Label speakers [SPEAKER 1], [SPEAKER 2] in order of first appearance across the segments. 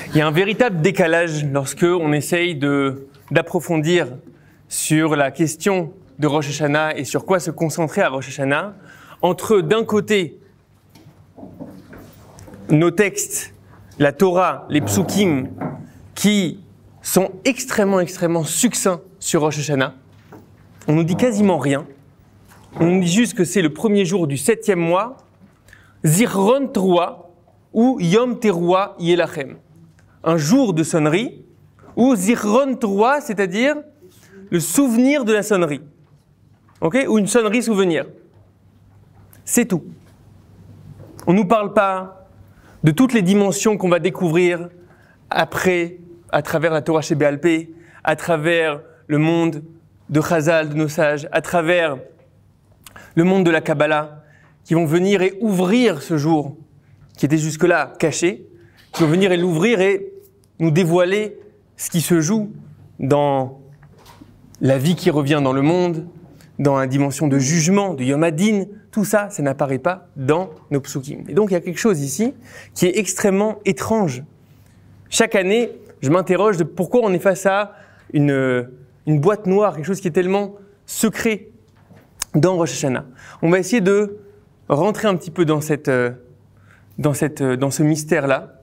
[SPEAKER 1] Il y a un véritable décalage lorsque on essaye d'approfondir sur la question de Rosh Hashanah et sur quoi se concentrer à Rosh Hashanah, entre d'un côté nos textes, la Torah, les psukim, qui sont extrêmement succincts sur Rosh Hashanah. On nous dit quasiment rien. On nous dit juste que c'est le premier jour du 7e mois, Zirron Teruah ou Yom Teruah Yelachem. Un jour de sonnerie, ou Zirron Teruah, c'est-à-dire le souvenir de la sonnerie. Okay? Ou une sonnerie souvenir. C'est tout. On ne nous parle pas de toutes les dimensions qu'on va découvrir après, à travers la Torah chez Béal Pé, à travers le monde de Chazal, de nos sages, à travers le monde de la Kabbalah, qui vont venir et ouvrir ce jour, qui était jusque-là caché, qui vont venir et l'ouvrir et nous dévoiler ce qui se joue dans la vie qui revient dans le monde, dans la dimension de jugement, de Yom Hadin, tout ça, ça n'apparaît pas dans nos psukim. Et donc il y a quelque chose ici qui est extrêmement étrange. Chaque année, je m'interroge de pourquoi on est face à une boîte noire, quelque chose qui est tellement secret dans Rosh Hashanah. On va essayer de rentrer un petit peu dans ce mystère-là,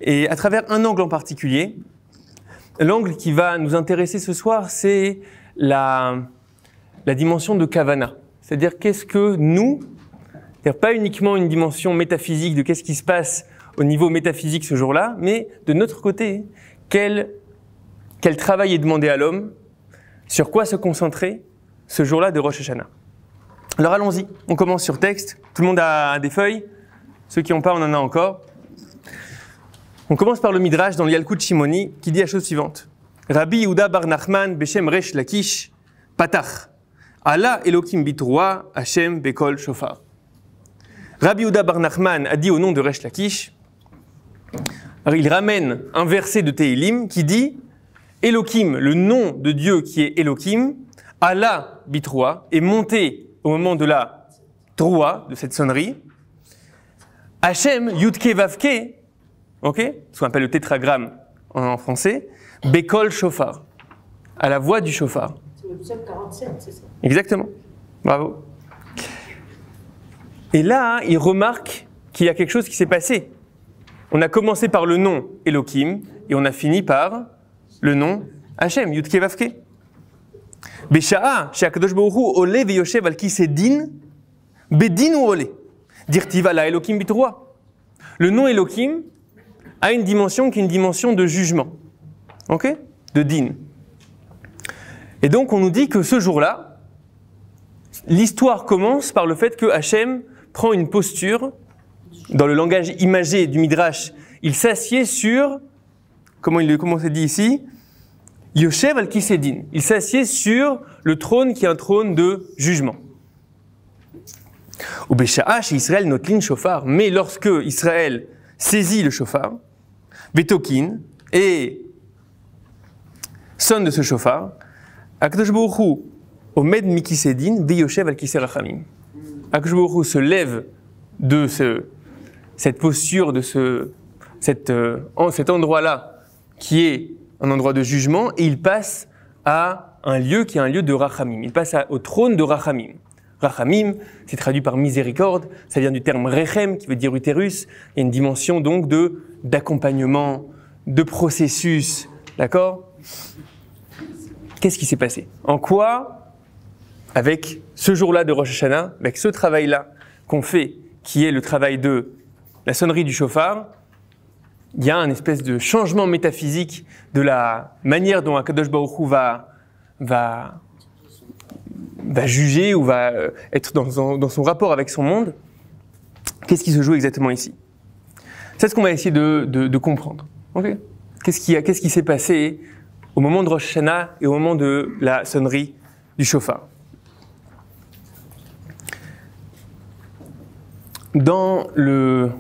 [SPEAKER 1] et à travers un angle en particulier. L'angle qui va nous intéresser ce soir, c'est la dimension de Kavana. C'est-à-dire qu'est-ce que nous, c'est-à-dire pas uniquement une dimension métaphysique de qu'est-ce qui se passe au niveau métaphysique ce jour-là, mais de notre côté, quel travail est demandé à l'homme, sur quoi se concentrer ce jour-là de Rosh Hashanah. Alors allons-y, on commence sur texte. Tout le monde a des feuilles. Ceux qui n'ont pas, on en a encore. On commence par le Midrash dans le Yalkut Shimoni qui dit la chose suivante. Rabbi Yehuda bar Nachman beshem Resh Lakish patach Allah Elokim bitroua Hashem bekol shofar. Rabbi Yehuda bar Nachman a dit au nom de Resh Lakish, il ramène un verset de Tehilim qui dit Elokim, le nom de Dieu qui est Elokim, Allah bitroua, est monté au moment de la troua, de cette sonnerie. Hashem, Yudke Vavke, ok, ce qu'on appelle le tétragramme en français, Bekol Shofar, à la voix du shofar.
[SPEAKER 2] C'est le psaume 47, c'est ça?
[SPEAKER 1] Exactement. Bravo. Et là, il remarque qu'il y a quelque chose qui s'est passé. On a commencé par le nom Elohim et on a fini par le nom Hashem, Yudke Vavke. Besha'a, she'akadosh baruch hu ole veyoshev al kisei din, bedin ou ole. Dirtiva la Elohim bitroua. Le nom Elohim a une dimension qui est une dimension de jugement. Ok? De din. Et donc on nous dit que ce jour-là, l'histoire commence par le fait que Hachem prend une posture, dans le langage imagé du Midrash, il s'assied sur, comment c'est dit ici? Yoshev al kisei din. Il s'assied sur le trône qui est un trône de jugement. Ou Besha'a chez Israël notlin shofar. Mais lorsque Israël saisit le shofar, Betokin, et sonne de ce shofar, Akadosh Baruch Hu omed mi kisei din veyoshev al kisei rachamim. Akadosh Baruch Hu se lève de cette posture, de cet endroit-là, qui est un endroit de jugement, et il passe à un lieu qui est un lieu de rachamim. Il passe au trône de rachamim. Rachamim, c'est traduit par miséricorde, ça vient du terme rechem, qui veut dire utérus. Il y a une dimension donc d'accompagnement, de processus, d'accord? Qu'est-ce qui s'est passé? En quoi, avec ce jour-là de Rosh Hashanah, avec ce travail-là qu'on fait, qui est le travail de la sonnerie du shofar, il y a un espèce de changement métaphysique de la manière dont Akadosh Baruch Hu va juger ou va être dans son rapport avec son monde. Qu'est-ce qui se joue exactement ici? C'est ce qu'on va essayer de comprendre. Okay? Qu'est-ce qui s'est passé au moment de Rosh Hashanah et au moment de la sonnerie du shofar? Dans le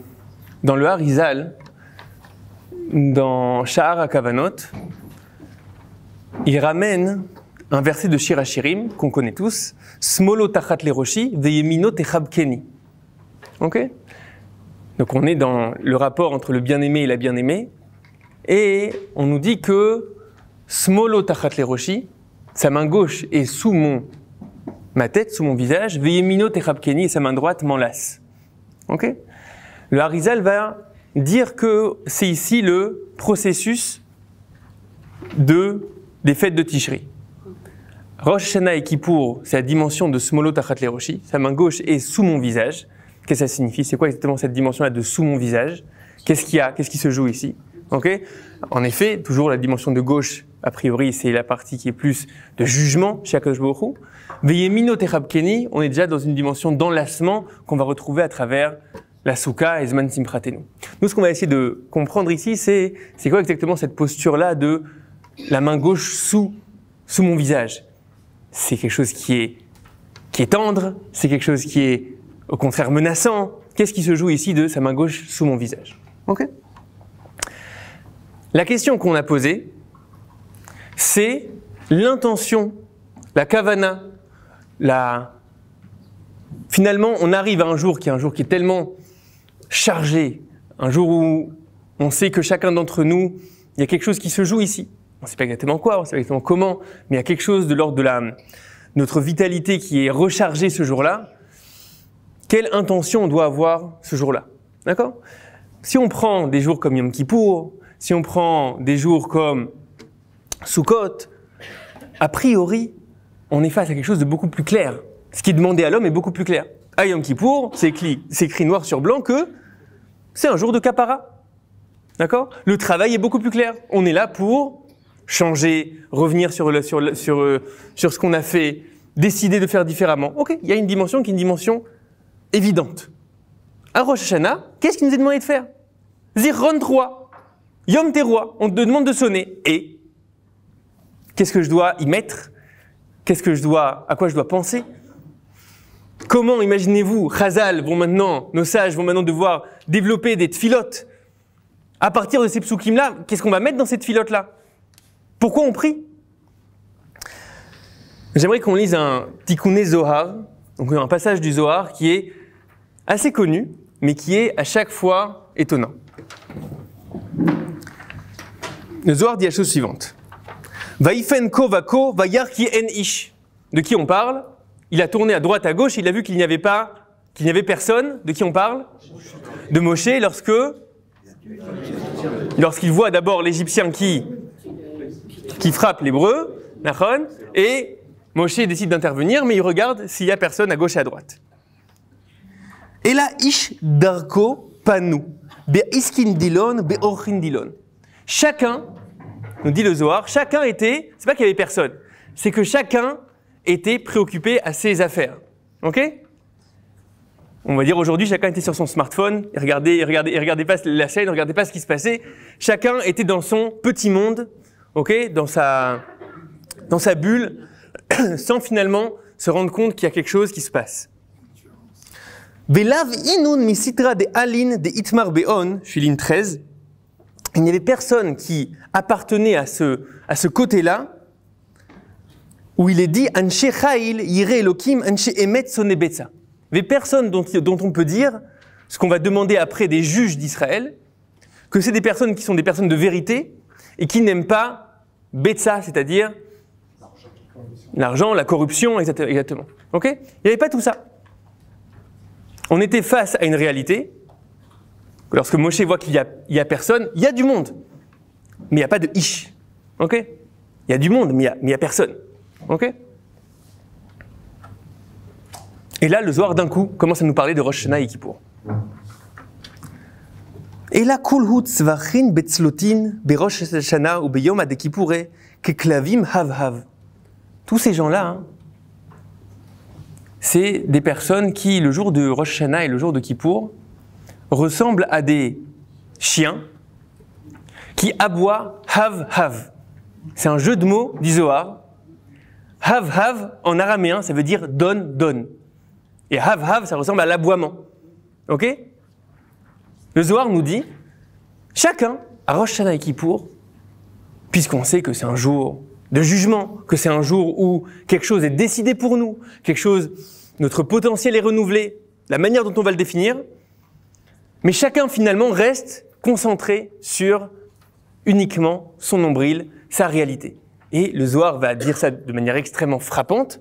[SPEAKER 1] Harizal, dans Sha'ar HaKavanot, il ramène un verset de Shir HaShirim qu'on connaît tous, Smolo tachat leroshi veyemino techabkeni. Ok? Donc on est dans le rapport entre le bien-aimé et la bien-aimée. Et on nous dit que Smolo tachat leroshi, sa main gauche est sous ma tête, sous mon visage, Veyemino techapkeni, et sa main droite m'enlace. Ok? Le Harizal va dire que c'est ici le processus des fêtes de Tishri. Rosh Hashanah et Kippour, c'est la dimension de Smolo tachat leroshi, sa main gauche est sous mon visage. Qu'est-ce que ça signifie? C'est quoi exactement cette dimension-là de sous mon visage? Qu'est-ce qu'il y a? Qu'est-ce qui se joue ici? Ok? En effet, toujours la dimension de gauche, a priori, c'est la partie qui est plus de jugement chez Akadosh Baruch Hu. Veyemino techapkeni, on est déjà dans une dimension d'enlacement qu'on va retrouver à travers la Souka et Zman Simchatenu. Nous, ce qu'on va essayer de comprendre ici, c'est quoi exactement cette posture-là de la main gauche sous mon visage? C'est quelque chose qui est tendre, c'est quelque chose qui est au contraire menaçant. Qu'est-ce qui se joue ici de sa main gauche sous mon visage? Ok? La question qu'on a posée, c'est l'intention, la kavana, Finalement, on arrive à un jour qui est tellement chargé, un jour où on sait que chacun d'entre nous, il y a quelque chose qui se joue ici. On ne sait pas exactement quoi, on ne sait pas exactement comment, mais il y a quelque chose de l'ordre de notre vitalité qui est rechargée ce jour-là. Quelle intention on doit avoir ce jour-là? D'accord? Si on prend des jours comme Yom Kippour, si on prend des jours comme Sukkot, a priori, on est face à quelque chose de beaucoup plus clair. Ce qui est demandé à l'homme est beaucoup plus clair. À Yom Kippour, c'est écrit noir sur blanc que c'est un jour de kapara. D'accord? Le travail est beaucoup plus clair. On est là pour changer, revenir sur ce qu'on a fait, décider de faire différemment. Ok, il y a une dimension qui est une dimension évidente. À Rosh Hashanah, qu'est-ce qu'il nous est demandé de faire? Zichron 3, Yom Teruah, on te demande de sonner. Et qu'est-ce que je dois y mettre? À quoi je dois penser? Comment, imaginez-vous, nos sages vont maintenant devoir développer des tfilotes. À partir de ces psukim-là, qu'est-ce qu'on va mettre dans ces tfilotes-là? Pourquoi on prie? J'aimerais qu'on lise un Tikkuné Zohar, donc un passage du Zohar qui est assez connu, mais qui est à chaque fois étonnant. Le Zohar dit la chose suivante. Vaïfen ko vako vayar ki en ish. De qui on parle? Il a tourné à droite à gauche, il a vu qu'il n'y avait personne. De qui on parle? De Moshe, lorsqu'il voit d'abord l'Égyptien qui frappe l'Hébreu, et Moshe décide d'intervenir, mais il regarde s'il y a personne à gauche et à droite. Et là, ish darko panu, be iskin dilon, be orchin dilon. Chacun, nous dit le Zohar, c'est pas qu'il y avait personne, c'est que chacun était préoccupé à ses affaires. Ok? On va dire aujourd'hui, chacun était sur son smartphone, il regardait pas la scène, il regardait pas ce qui se passait. Chacun était dans son petit monde, ok? Dans sa bulle, sans finalement se rendre compte qu'il y a quelque chose qui se passe. Velav inun misitra de alin de itmar beon, je suis ligne 13. Il n'y avait personne qui appartenait à ce côté-là, où il est dit Anshe Chail yire Elokim Anshe Emet Sonebetza. Il n'y avait personne dont on peut dire ce qu'on va demander après des juges d'Israël, que c'est des personnes qui sont des personnes de vérité et qui n'aiment pas Betza, c'est-à-dire l'argent, la corruption, exactement. Ok? Il n'y avait pas tout ça. On était face à une réalité. Lorsque Moshe voit qu'il y a personne, il y a du monde, mais il n'y a pas de ish. Ok? Il y a du monde, mais il n'y a personne. Ok? Et là, le Zohar d'un coup commence à nous parler de Rosh Hashanah et Kippour. Et là, kulhut tzvachin betzlotin berosh Hashanah ou beyom ad Kippour keklavim hav. Tous ces gens-là, c'est des personnes qui, le jour de Rosh Hashanah et le jour de Kippour, ressemblent à des chiens qui aboient hav. C'est un jeu de mots du Zohar. Hav en araméen, ça veut dire donne. Et hav, ça ressemble à l'aboiement. Ok? Le Zohar nous dit, chacun, à Rosh Hashanah et Kippour, puisqu'on sait que c'est un jour de jugement, que c'est un jour où quelque chose est décidé pour nous, notre potentiel est renouvelé, la manière dont on va le définir, mais chacun finalement reste concentré sur uniquement son nombril, sa réalité. Et le Zohar va dire ça de manière extrêmement frappante.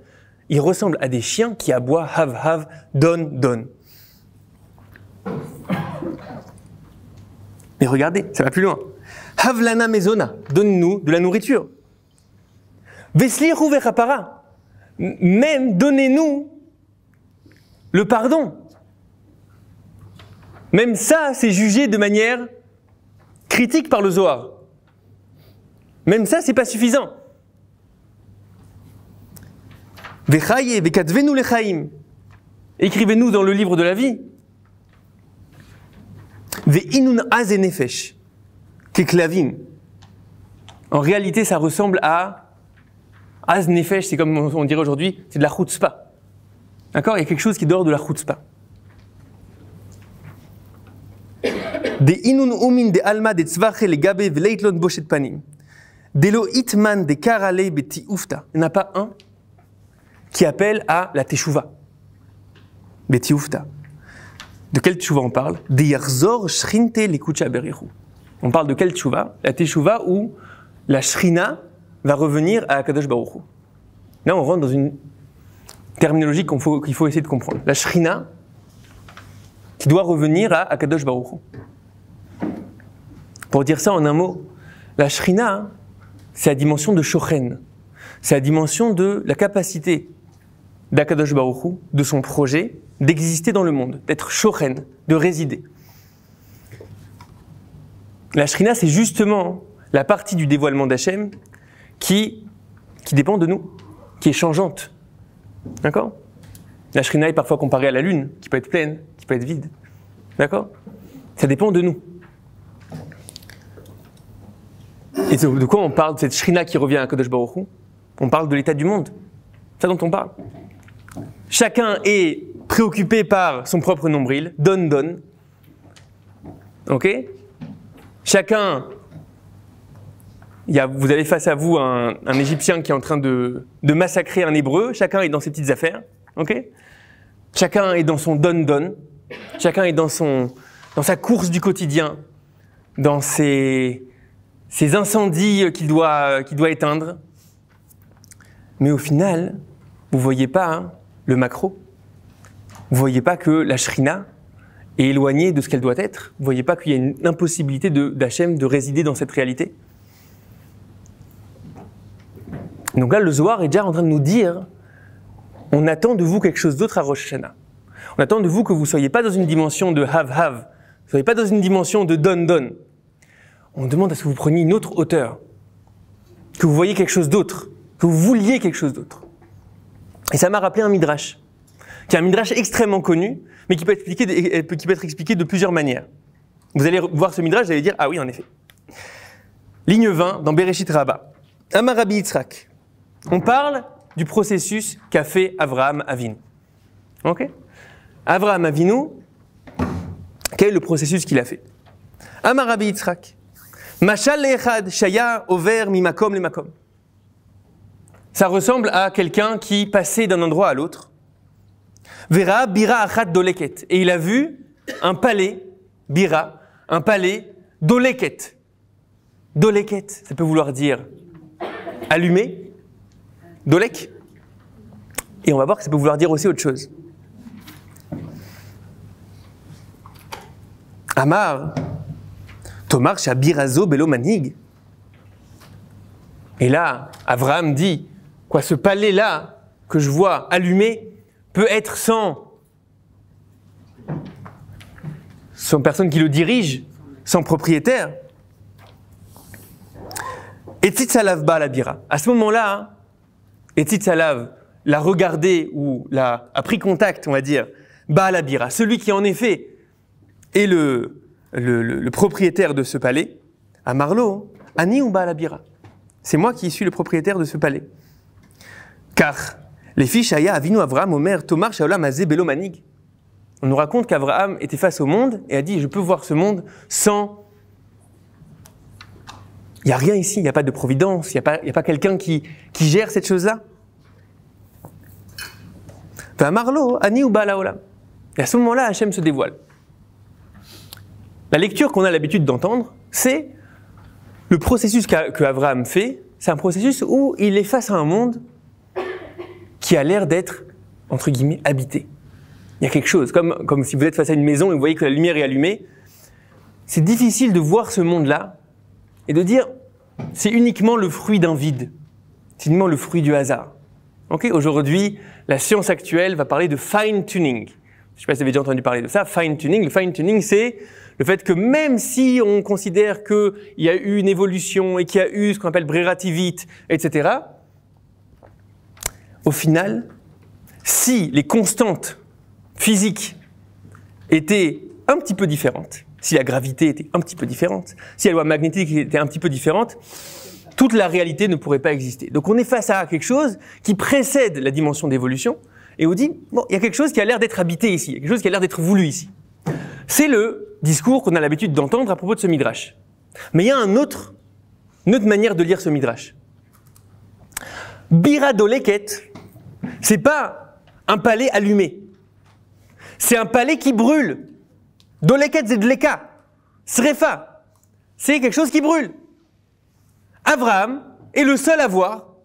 [SPEAKER 1] Il ressemble à des chiens qui aboient hav hav, don. Mais regardez, ça va plus loin. Havlana mezona, donne-nous de la nourriture. Vesliru vechapara, même donnez-nous le pardon. Même ça, c'est jugé de manière critique par le Zohar. Même ça, c'est pas suffisant. Vechaye, vekatvenu lechaim. Écrivez-nous dans le livre de la vie. Ve'inun az nefesh, keklavim. En réalité, ça ressemble à az nefesh, c'est comme on dirait aujourd'hui, c'est de la chutzpah. D'accord? Il y a quelque chose qui dort de la chutzpah. De inun umin de alma de tzvache le gabe veleitlon boshet panim. Delo itman de karale beti ufta. Il n'y en a pas un qui appelle à la teshuva. Beti ufta. De quelle teshuva on parle? De yarzor shrinte likucha berichu. On parle de quelle teshuva? La teshuva où la shrina va revenir à Akadosh Baruch Hu. Là, on rentre dans une terminologie qu'il faut essayer de comprendre. La shrina qui doit revenir à Akadosh Baruch Hu. Pour dire ça en un mot, la shrina, c'est la dimension de shochen. C'est la dimension de la capacité d'Akadosh Baruch Hu, de son projet, d'exister dans le monde, d'être shochen, de résider. La shrina, c'est justement la partie du dévoilement d'Hachem qui dépend de nous, qui est changeante. D'accord? La shrina est parfois comparée à la lune, qui peut être pleine, qui peut être vide. D'accord? Ça dépend de nous. Et de quoi on parle de cette shrina qui revient à Kadosh Baruch Hu? On parle de l'état du monde. C'est ça dont on parle. Chacun est préoccupé par son propre nombril. Don. Ok? Chacun... vous avez face à vous un Égyptien qui est en train de massacrer un Hébreu. Chacun est dans ses petites affaires. Ok? Chacun est dans son don. Chacun est dans sa course du quotidien, dans ses incendies qu'il doit éteindre. Mais au final, vous ne voyez pas le macro. Vous ne voyez pas que la shrina est éloignée de ce qu'elle doit être. Vous ne voyez pas qu'il y a une impossibilité d'Hachem de résider dans cette réalité. Donc là, le Zohar est déjà en train de nous dire, on attend de vous quelque chose d'autre à Rosh Hashanah. On attend de vous que vous ne soyez pas dans une dimension de have-have, vous ne soyez pas dans une dimension de don. On demande à ce que vous preniez une autre hauteur, que vous voyiez quelque chose d'autre, que vous vouliez quelque chose d'autre. Et ça m'a rappelé un midrash, qui est un midrash extrêmement connu, mais qui peut être expliqué de plusieurs manières. Vous allez voir ce midrash, vous allez dire, ah oui, en effet. Ligne 20, dans Bereshit Rabbah. Amar Rabbi Yitzhak. On parle du processus qu'a fait Avraham Avinu. Ok? Avraham Avinu, quel est le processus qu'il a fait? Amar Rabbi Yitzhak. Mashal le'echad shaya over mimakom le makom. Ça ressemble à quelqu'un qui passait d'un endroit à l'autre. Vera bira achat doleket. Et il a vu un palais, bira, un palais doleket. Doleket, ça peut vouloir dire allumé, dolek. Et on va voir que ça peut vouloir dire aussi autre chose. Amar, Tomar Shabirazo Belo Manig. Et là, Avraham dit, quoi, ce palais-là que je vois allumé peut être sans personne qui le dirige, sans propriétaire. Et Tzitsalav Baal Bira. À ce moment-là, et Tzitsalav l'a regardé ou a pris contact, on va dire, Baal Bira, celui qui en effet est le propriétaire de ce palais, à Marlo, Ani ou Baal Bira. C'est moi qui suis le propriétaire de ce palais. Car les fiches Aya Avinu Avraham Omer Tomar Shaolam Azé Belo Manig. On nous raconte qu'Avraham était face au monde et a dit, je peux voir ce monde sans... Il n'y a rien ici, il n'y a pas de providence, il n'y a pas quelqu'un qui gère cette chose-là. Marlo, Ani ou Baal Haolam. Et à ce moment-là, Hachem se dévoile. La lecture qu'on a l'habitude d'entendre, c'est Le processus que Abraham fait, c'est un processus où il est face à un monde qui a l'air d'être, entre guillemets, habité. Il y a quelque chose, comme si vous êtes face à une maison et vous voyez que la lumière est allumée. C'est difficile de voir ce monde-là et de dire c'est uniquement le fruit d'un vide, c'est uniquement le fruit du hasard. Okay, aujourd'hui, la science actuelle va parler de fine-tuning. Je ne sais pas si vous avez déjà entendu parler de ça, fine-tuning. Le fine-tuning, c'est le fait que même si on considère qu'il y a eu une évolution et qu'il y a eu ce qu'on appelle Brerativit, etc., au final, si les constantes physiques étaient un petit peu différentes, si la gravité était un petit peu différente, si la loi magnétique était un petit peu différente, toute la réalité ne pourrait pas exister. Donc on est face à quelque chose qui précède la dimension d'évolution et on dit, bon, il y a quelque chose qui a l'air d'être habité ici, il y a quelque chose qui a l'air d'être voulu ici. C'est le discours qu'on a l'habitude d'entendre à propos de ce midrash. Mais il y a une autre manière de lire ce midrash. Bira doleket, c'est pas un palais allumé. C'est un palais qui brûle. Doleket c'est dleka. Srefa. C'est quelque chose qui brûle. Abraham est le seul à voir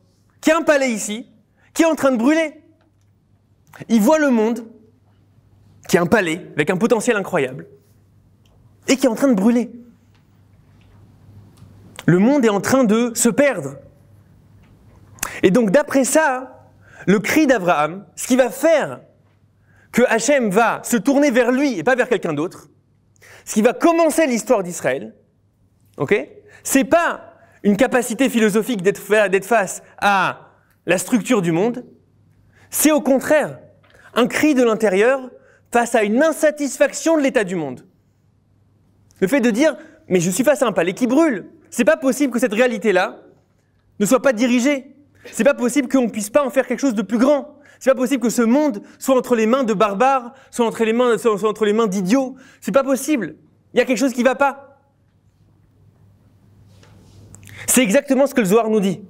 [SPEAKER 1] qu'il y a un palais ici qui est en train de brûler. Il voit le monde qui est un palais avec un potentiel incroyable et qui est en train de brûler. Le monde est en train de se perdre. Et donc d'après ça, le cri d'Abraham, ce qui va faire que Hachem va se tourner vers lui et pas vers quelqu'un d'autre, ce qui va commencer l'histoire d'Israël, c'est pas une capacité philosophique d'être face à la structure du monde, c'est au contraire un cri de l'intérieur face à une insatisfaction de l'état du monde. Le fait de dire, mais je suis face à un palais qui brûle, c'est pas possible que cette réalité-là ne soit pas dirigée, c'est pas possible qu'on ne puisse pas en faire quelque chose de plus grand. C'est pas possible que ce monde soit entre les mains de barbares, soit entre les mains d'idiots. C'est pas possible. Il y a quelque chose qui ne va pas. C'est exactement ce que le Zohar nous dit.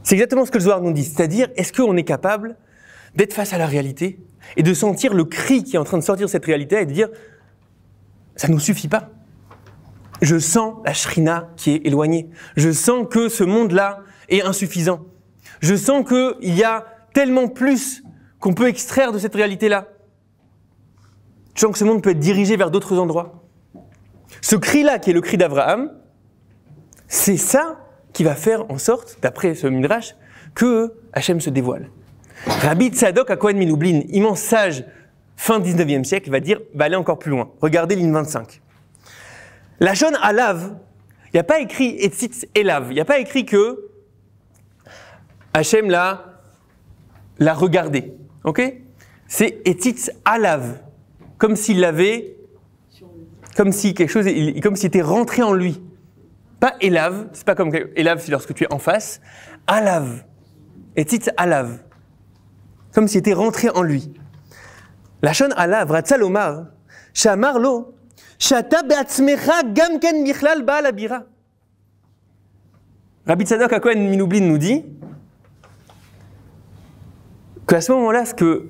[SPEAKER 1] C'est exactement ce que le Zohar nous dit. C'est-à-dire, est-ce qu'on est capable d'être face à la réalité et de sentir le cri qui est en train de sortir de cette réalité et de dire, ça ne nous suffit pas. Je sens la shrina qui est éloignée. Je sens que ce monde-là est insuffisant. Je sens qu'il y a tellement plus qu'on peut extraire de cette réalité-là. Je sens que ce monde peut être dirigé vers d'autres endroits. Ce cri-là, qui est le cri d'Abraham, c'est ça qui va faire en sorte, d'après ce midrash, que Hachem se dévoile. Rabbi Tzadok HaKohen Milublin, immense sage, fin 19e siècle, va aller encore plus loin. Regardez ligne 25. La Shon Alav, il n'y a pas écrit Etzitz Elav, il n'y a pas écrit que Hachem l'a regardé, c'est Etzitz Alav, comme s'il l'avait, comme si quelque chose, comme s'il était rentré en lui. Pas Elav, c'est pas comme Elav, c'est lorsque tu es en face. Alav, Etzitz Alav, comme s'il était rentré en lui. La Shon Alav, Ratzal Omar, Shamar Lo, Shata be'atzmecha gam ken michlal ba'al abira. Rabbi Tzadok HaKohen Milublin nous dit qu'à ce moment-là, ce que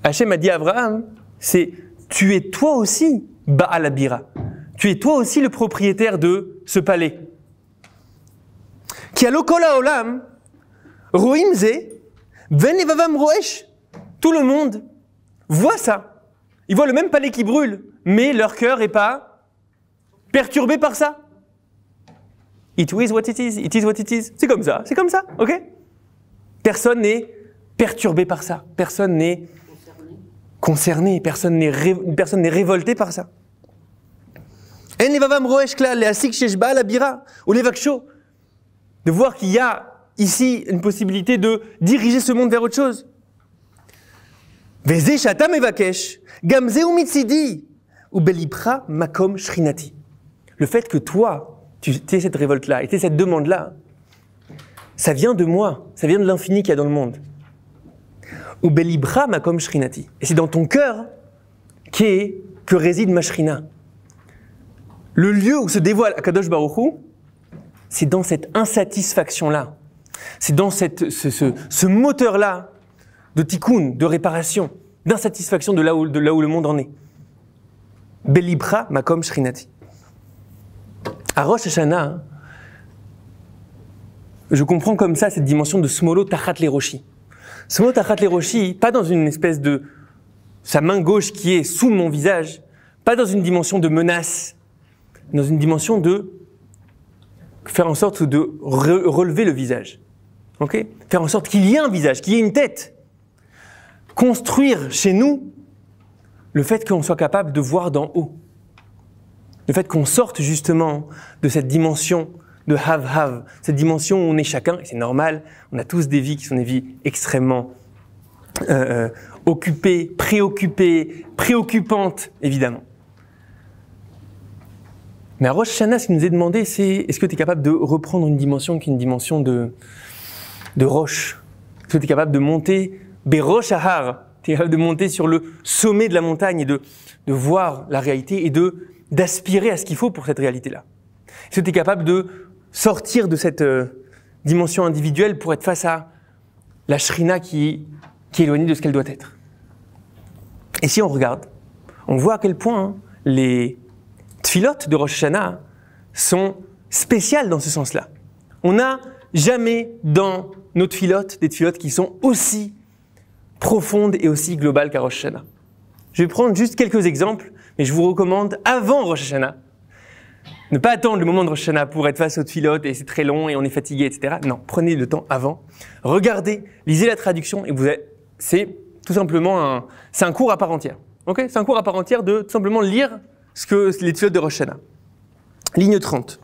[SPEAKER 1] Hachem a dit à Abraham, c'est « Tu es toi aussi Ba'al Abira. Tu es toi aussi le propriétaire de ce palais. » Ki alo kol ha'olam roim ze ven levavam roesh. Tout le monde voit ça. Ils voient le même palais qui brûle, mais leur cœur n'est pas perturbé par ça. It is what it is. It is what it is. C'est comme ça, ok? Personne n'est perturbé par ça. Personne n'est concerné. Personne n'est révolté par ça. De voir qu'il y a ici une possibilité de diriger ce monde vers autre chose. Le fait que toi, tu aies cette révolte-là, et tu aies cette demande-là, ça vient de moi, ça vient de l'infini qu'il y a dans le monde. Ou belibra makom shrinati. Et c'est dans ton cœur que réside ma shrina. Le lieu où se dévoile Akadosh Baruch Hu, c'est dans cette insatisfaction-là. C'est dans ce moteur-là de tikkun, de réparation, d'insatisfaction de là où le monde en est. Belibra makom shrinati. À Rosh Hashanah, je comprends comme ça cette dimension de Smolo Tachat Leroshi. Smolo Tachat Leroshi, pas dans une espèce de sa main gauche qui est sous mon visage, pas dans une dimension de menace, dans une dimension de faire en sorte de relever le visage. Okay? Faire en sorte qu'il y ait un visage, qu'il y ait une tête. Construire chez nous le fait qu'on soit capable de voir d'en haut. Le fait qu'on sorte justement de cette dimension de have-have, cette dimension où on est chacun, et c'est normal, on a tous des vies qui sont des vies extrêmement occupées, préoccupées, préoccupantes, évidemment. Mais à Rosh Hashanah, ce qui nous est demandé, c'est est-ce que tu es capable de reprendre une dimension qui est une dimension de roche? Est-ce que tu es capable de monter Berosh Ahar? Tu es capable de monter sur le sommet de la montagne et de voir la réalité et d'aspirer à ce qu'il faut pour cette réalité-là? Est-ce que tu es capable de sortir de cette dimension individuelle pour être face à la Shrina qui est éloignée de ce qu'elle doit être? Et si on regarde, on voit à quel point les tfilotes de Rosh Hashanah sont spéciales dans ce sens-là. On n'a jamais dans nos tfilotes des tfilotes qui sont aussi profondes et aussi globales qu'à Rosh Hashanah. Je vais prendre juste quelques exemples, mais je vous recommande avant Rosh Hashanah, ne pas attendre le moment de Rosh Hashanah pour être face aux tfilotes et c'est très long et on est fatigué, etc. Non, prenez le temps avant, regardez, lisez la traduction et c'est tout simplement un cours à part entière. Okay? C'est un cours à part entière de tout simplement lire ce que les tfilotes de Rosh Hashanah. Ligne 30.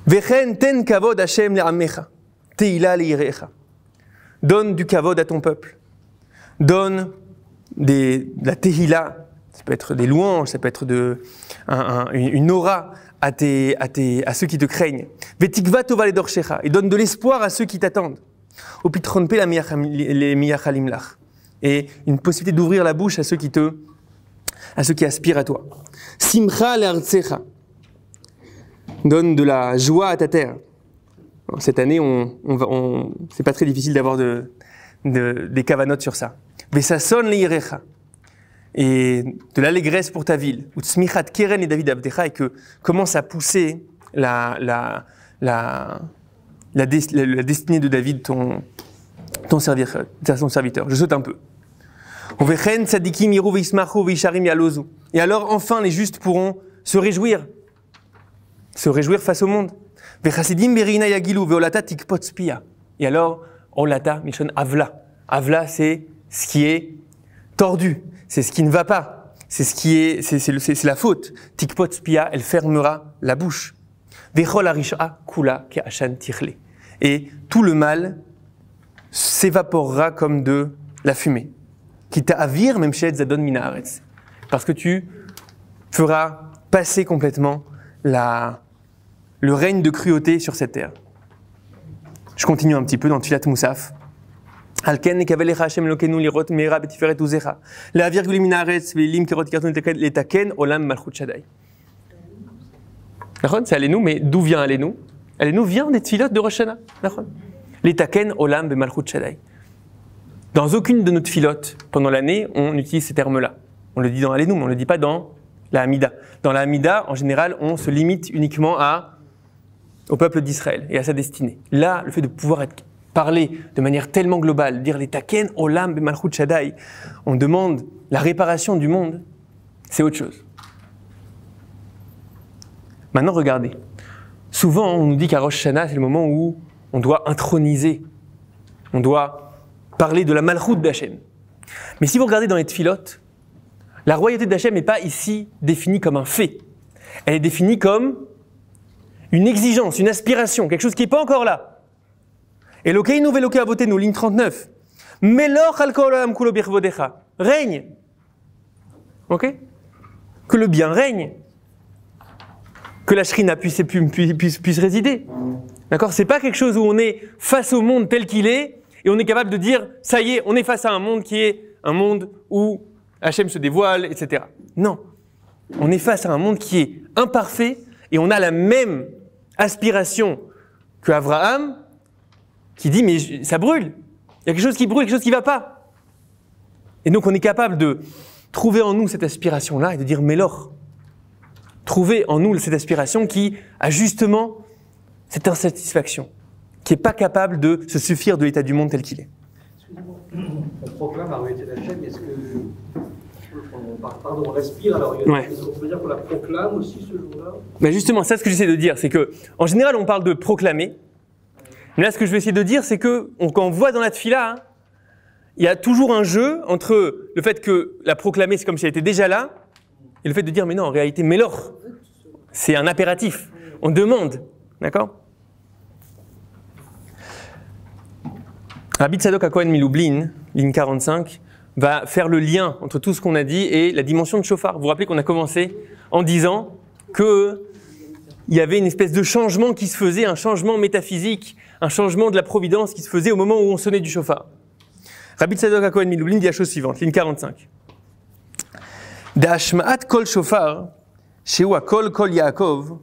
[SPEAKER 1] Vechen ten kavod Hashem le'amecha, teila le'irecha. Donne du kavod à ton peuple. Donne de la tehila, ça peut être des louanges, ça peut être une aura à ceux qui te craignent. Vetikva tova ledorchecha, et donne de l'espoir à ceux qui t'attendent. Opitron pe les miyachalim lach, et une possibilité d'ouvrir la bouche à ceux qui aspirent à toi. Simcha le'artsecha, donne de la joie à ta terre. Cette année, c'est pas très difficile d'avoir des kavanotes sur ça. Vesason leirecha, et de l'allégresse pour ta ville. Utsmichat keren et David abdecha, et que commence à pousser la destinée de David, ton serviteur. Je saute un peu. Uvechen tzadikim yiru veismachu veisharim yalozu. Et alors, enfin, les justes pourront se réjouir face au monde. Vechasidim berina yagilu veolata tikpot spia. Et alors, olata mishon avla. Avla, c'est ce qui est tordu, c'est ce qui ne va pas, c'est la faute. Tikpot spia, elle fermera la bouche. Vechol arisha kula ke ashan tirle. Et tout le mal s'évaporera comme de la fumée. Qui ta'avir même chez zadon minaretz. Parce que tu feras passer complètement le règne de cruauté sur cette terre. Je continue un petit peu dans Tfilat Moussaf. Alken kavelecha Hashem lokenu lirot meira betiferet uzecha. La virgule minaretz velim kerot karton letaken olam malchut shaddai. C'est Alenu, mais d'où vient Alenu? Alenu vient des tfilotes de Rosh Hashanah. Letaken olam be malchut shaddai. Dans aucune de nos tfilotes pendant l'année, on utilise ces termes-là. On le dit dans Alenu, mais on ne le dit pas dans la Hamida. Dans la Hamida, en général, on se limite uniquement au peuple d'Israël et à sa destinée. Là, le fait de pouvoir parler de manière tellement globale, dire les taken, olam, bemalchut shaddai, on demande la réparation du monde, c'est autre chose. Maintenant, regardez. Souvent, on nous dit qu'à Rosh Hashanah, c'est le moment où on doit introniser, on doit parler de la malchut d'Hachem. Mais si vous regardez dans les tfilotes, la royauté d'Hachem n'est pas ici définie comme un fait. Elle est définie comme une exigence, une aspiration, quelque chose qui n'est pas encore là. Elokeinu veloke avotenu, ligne 39. Melor al kol olam kulo birvodecha. Règne. Ok? Que le bien règne. Que la shrina puisse résider. D'accord? C'est pas quelque chose où on est face au monde tel qu'il est et on est capable de dire, ça y est, on est face à un monde qui est un monde où Hachem se dévoile, etc. Non. On est face à un monde qui est imparfait et on a la même aspiration que Abraham qui dit, mais ça brûle. Il y a quelque chose qui brûle, quelque chose qui ne va pas. Et donc on est capable de trouver en nous cette aspiration-là et de dire, Mélor, trouver en nous cette aspiration qui a justement cette insatisfaction, qui n'est pas capable de se suffire de l'état du monde tel qu'il est.
[SPEAKER 3] Excusez-moi, on proclame la réalité d'Hachem, est-ce que... on respire alors,
[SPEAKER 1] Ouais.
[SPEAKER 3] On peut dire qu'on la proclame aussi ce jour-là?
[SPEAKER 1] Mais justement, c'est ce que j'essaie de dire, c'est que en général on parle de proclamer, mais là ce que je vais essayer de dire c'est que quand on voit dans la tefila, il y a toujours un jeu entre le fait que la proclamer c'est comme si elle était déjà là, et le fait de dire mais non en réalité Mélor, c'est un impératif, on demande, d'accord? Rabbi Tzadok HaKohen Milublin, ligne 45, va faire le lien entre tout ce qu'on a dit et la dimension de shofar. Vous vous rappelez qu'on a commencé en disant qu'il y avait une espèce de changement qui se faisait, un changement métaphysique, un changement de la providence qui se faisait au moment où on sonnait du shofar. Rabbi Tzadok HaKohen Milublin dit la chose suivante, ligne 45. Da'ashma'at kol shofar, shehu akol kol Yaakov,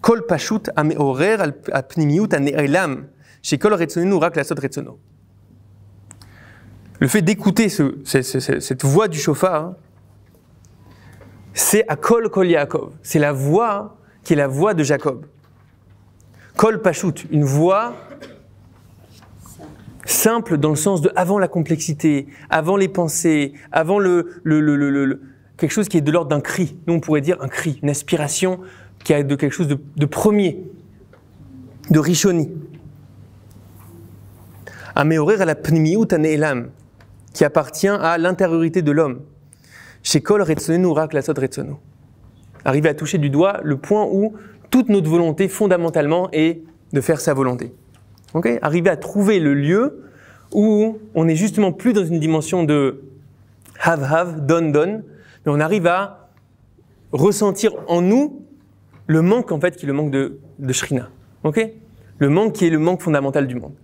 [SPEAKER 1] kol pashut ameorer al pnimiut ane'elam, shekol retzonenu rak lasot retzono. Le fait d'écouter cette voix du shofar, c'est Akol Kol Yaakov. C'est la voix qui est la voix de Jacob. Kol Pashut, une voix simple dans le sens de avant la complexité, avant les pensées, avant quelque chose qui est de l'ordre d'un cri. Nous on pourrait dire un cri, une aspiration qui a de quelque chose de premier, de Rishoni. Ameorer à la pnimiut ane'elam, qui appartient à l'intériorité de l'homme. Chez Kol Retzonenu Rak Lasot Retzono. Arriver à toucher du doigt le point où toute notre volonté, fondamentalement, est de faire sa volonté. Okay? Arriver à trouver le lieu où on n'est justement plus dans une dimension de have, don, mais on arrive à ressentir en nous le manque, en fait, qui est le manque de Shrina. Okay? Le manque qui est le manque fondamental du monde.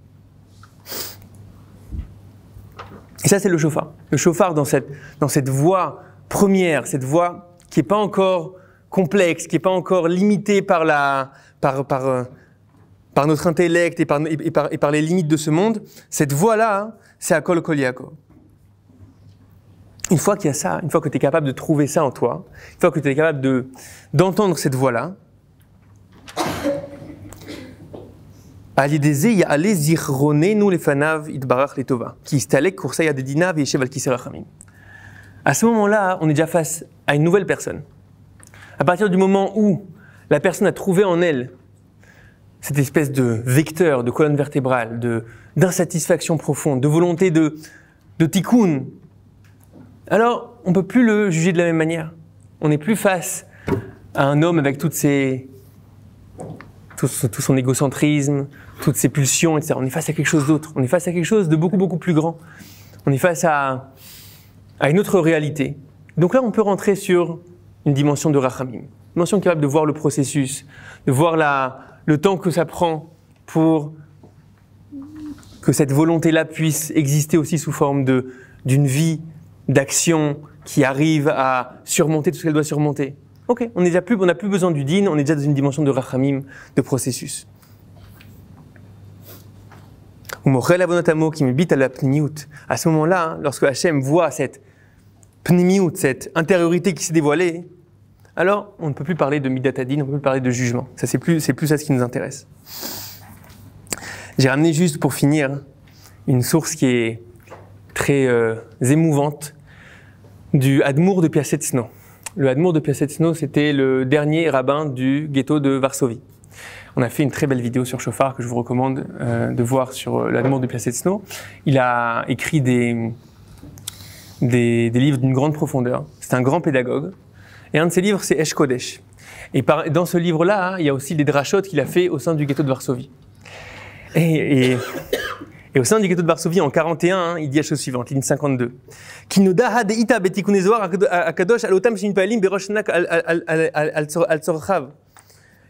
[SPEAKER 1] Et ça, c'est le shofar. Le shofar dans cette voix première, cette voix qui n'est pas encore complexe, qui n'est pas encore limitée par notre intellect et par les limites de ce monde, cette voix-là, c'est Akol Kol Yaakov. Une fois qu'il y a ça, une fois que tu es capable de trouver ça en toi, une fois que tu es capable d'entendre cette voix-là, à ce moment-là, on est déjà face à une nouvelle personne. À partir du moment où la personne a trouvé en elle cette espèce de vecteur, de colonne vertébrale, d'insatisfaction profonde, de volonté de tikkun, alors on ne peut plus le juger de la même manière. On n'est plus face à un homme avec tout son égocentrisme, toutes ses pulsions, etc. On est face à quelque chose d'autre. On est face à quelque chose de beaucoup, beaucoup plus grand. On est face à une autre réalité. Donc là, on peut rentrer sur une dimension de rachamim. Une dimension capable de voir le processus, de voir le temps que ça prend pour que cette volonté-là puisse exister aussi sous forme d'une vie, d'action qui arrive à surmonter tout ce qu'elle doit surmonter. Ok, on n'a plus besoin du din, on est déjà dans une dimension de rachamim, de processus. À ce moment-là, lorsque Hachem voit cette pnimiut, cette intériorité qui s'est dévoilée, alors on ne peut plus parler de midat hadin, on ne peut plus parler de jugement. Ça, c'est plus ça ce qui nous intéresse. J'ai ramené juste pour finir une source qui est très émouvante du Admour de Piaseczno. Le Admour de Piaseczno, c'était le dernier rabbin du ghetto de Varsovie. On a fait une très belle vidéo sur Shofar que je vous recommande de voir sur l'Admour de Piaseczno. Il a écrit des livres d'une grande profondeur. C'est un grand pédagogue. Et un de ses livres, c'est Esh Kodesh. Et dans ce livre-là, il y a aussi des drachot qu'il a fait au sein du ghetto de Varsovie. Et au sein du ghetto de Varsovie, en 41, il dit la chose suivante, ligne 52.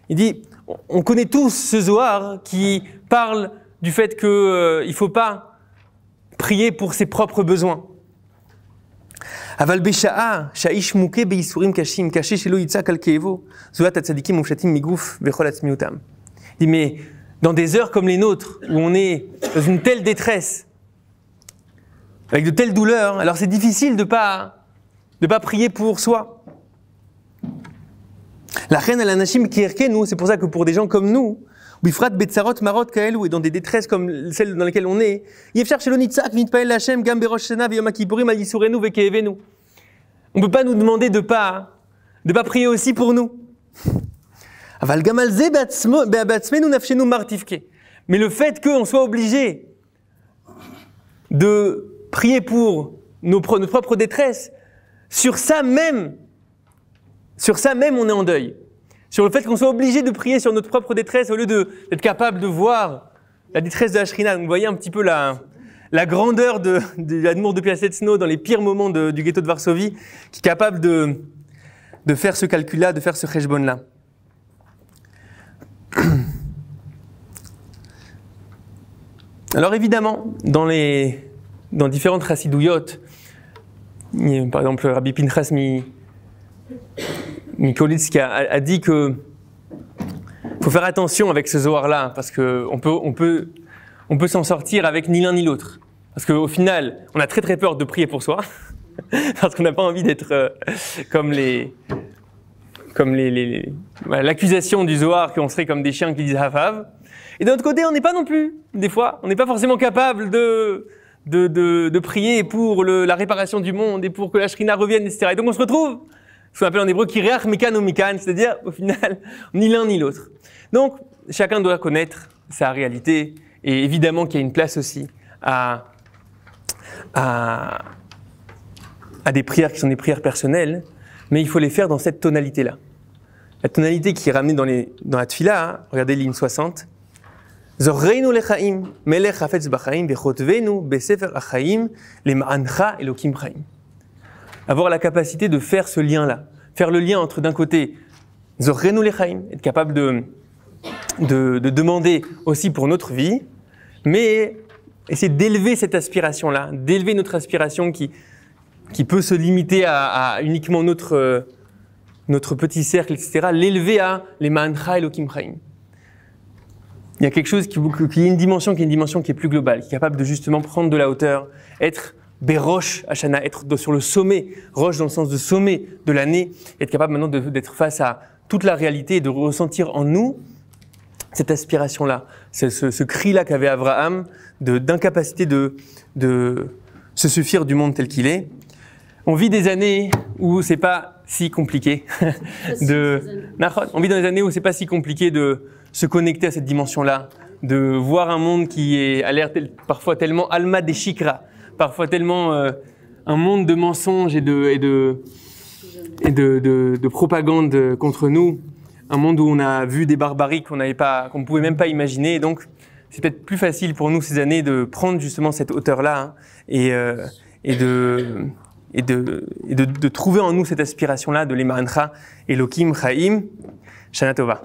[SPEAKER 1] Il dit, on connaît tous ce Zohar qui parle du fait qu'il ne faut pas prier pour ses propres besoins. Il dit, mais dans des heures comme les nôtres, où on est dans une telle détresse, avec de telles douleurs, alors c'est difficile de pas prier pour soi. La reine à la nashim kirkenu, c'est pour ça que pour des gens comme nous, bifrat betzarot marot kaelu, et dans des détresses comme celle dans laquelle on est, yefshar shelo nitzak vitpael lachem gam berosh shana v'yom kippurim al yisurenu vekeevenu. On peut pas nous demander de pas prier aussi pour nous. Aval gam al ze be'atzmenu nafshenu martifke. Mais le fait qu'on soit obligé de prier pour notre propre détresse, sur ça même, on est en deuil. Sur le fait qu'on soit obligé de prier sur notre propre détresse au lieu d'être capable de voir la détresse de la Shrina. Donc, vous voyez un petit peu la grandeur de l'Admour de Piaseczno dans les pires moments du ghetto de Varsovie, qui est capable de faire ce calcul-là, de faire ce cheshbon-là. Alors évidemment, dans différentes chassidouillotes, par exemple Rabbi Pinchas Mikolitz a dit que faut faire attention avec ce Zohar-là, parce qu'on peut s'en sortir avec ni l'un ni l'autre. Parce qu'au final, on a très très peur de prier pour soi, parce qu'on n'a pas envie d'être comme l'accusation du Zohar qu'on serait comme des chiens qui disent Hafav. Et d'un autre côté, on n'est pas non plus, des fois, on n'est pas forcément capable de prier pour la réparation du monde et pour que la Shrina revienne, etc. Et donc on se retrouve, ce qu'on appelle en hébreu kireach mikan ou mikan, c'est-à-dire au final, ni l'un ni l'autre. Donc chacun doit connaître sa réalité et évidemment qu'il y a une place aussi à des prières qui sont des prières personnelles, mais il faut les faire dans cette tonalité-là. La tonalité qui est ramenée dans la tfila, hein, regardez ligne 60. Zorreinu lechaim, melech hafetz bachaim, vechotvenu besefer achaim, lema'ancha elokim chaim. Avoir la capacité de faire ce lien-là. Faire le lien entre, d'un côté, Zorreinu lechaim, être capable de demander aussi pour notre vie, mais essayer d'élever cette aspiration-là, d'élever notre aspiration qui peut se limiter à uniquement notre petit cercle, etc., l'élever à lema'ancha elokim chaim. Il y a quelque chose qui est une dimension qui est plus globale, qui est capable de justement prendre de la hauteur, être Berosh Hashana, être sur le sommet, Rosh dans le sens de sommet de l'année, être capable maintenant d'être face à toute la réalité et de ressentir en nous cette aspiration-là, ce cri-là qu'avait Abraham d'incapacité de se suffire du monde tel qu'il est. On vit des années où c'est pas si compliqué on vit dans des années où c'est pas si compliqué de se connecter à cette dimension-là, de voir un monde qui a l'air parfois tellement alma des shikra, parfois tellement un monde de mensonges et de propagande contre nous, un monde où on a vu des barbaries qu'on ne pouvait même pas imaginer. Et donc, c'est peut-être plus facile pour nous ces années de prendre justement cette hauteur-là et de trouver en nous cette aspiration-là de l'Emancha Elokim Chaim. Shana Tova.